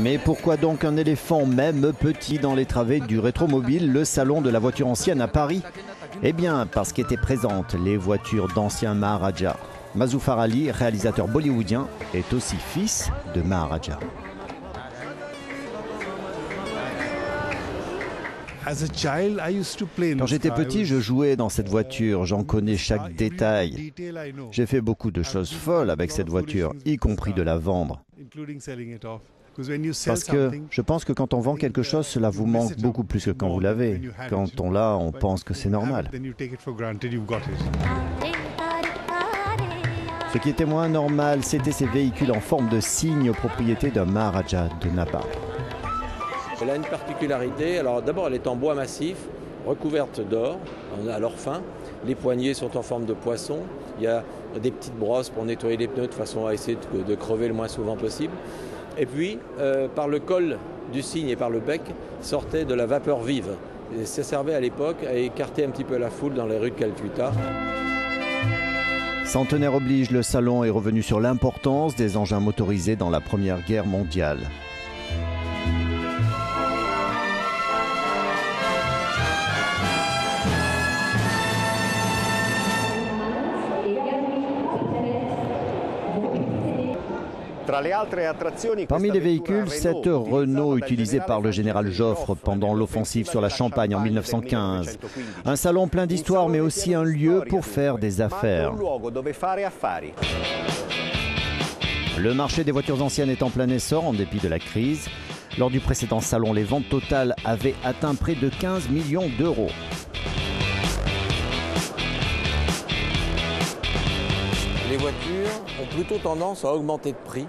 Mais pourquoi donc un éléphant, même petit, dans les travées du Rétromobile, le salon de la voiture ancienne à Paris? Eh bien, parce qu'étaient présentes les voitures d'anciens Maharajas. Muzaffar Ali, réalisateur bollywoodien, est aussi fils de Maharaja. Quand j'étais petit, je jouais dans cette voiture, j'en connais chaque détail. J'ai fait beaucoup de choses folles avec cette voiture, y compris de la vendre. Parce que je pense que quand on vend quelque chose, cela vous manque beaucoup plus que quand vous l'avez. Quand on l'a, on pense que c'est normal. Ce qui était moins normal, c'était ces véhicules en forme de cygne propriété d'un Maharaja de Napa. Elle a une particularité, alors d'abord elle est en bois massif, recouverte d'or, à l'or fin. Les poignées sont en forme de poisson. Il y a des petites brosses pour nettoyer les pneus de façon à essayer de crever le moins souvent possible. Et puis, par le col du cygne et par le bec, sortait de la vapeur vive. Et ça servait à l'époque à écarter un petit peu la foule dans les rues de Calcutta. Centenaire oblige, le salon est revenu sur l'importance des engins motorisés dans la Première Guerre mondiale. Parmi les véhicules, cette Renault utilisée par le général Joffre pendant l'offensive sur la Champagne en 1915. Un salon plein d'histoire, mais aussi un lieu pour faire des affaires. Le marché des voitures anciennes est en plein essor en dépit de la crise. Lors du précédent salon, les ventes totales avaient atteint près de 15 millions d'euros. Les voitures ont plutôt tendance à augmenter de prix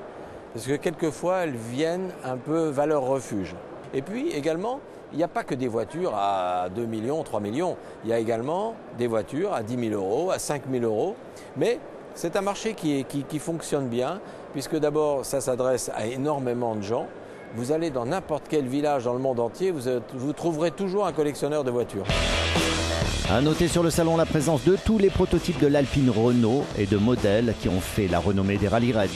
parce que quelquefois elles viennent un peu valeur refuge. Et puis également, il n'y a pas que des voitures à 2 millions, 3 millions. Il y a également des voitures à 10 000 euros, à 5 000 euros. Mais c'est un marché qui fonctionne bien puisque d'abord ça s'adresse à énormément de gens. Vous allez dans n'importe quel village dans le monde entier, vous trouverez toujours un collectionneur de voitures. À noter sur le salon la présence de tous les prototypes de l'Alpine Renault et de modèles qui ont fait la renommée des rallye raids.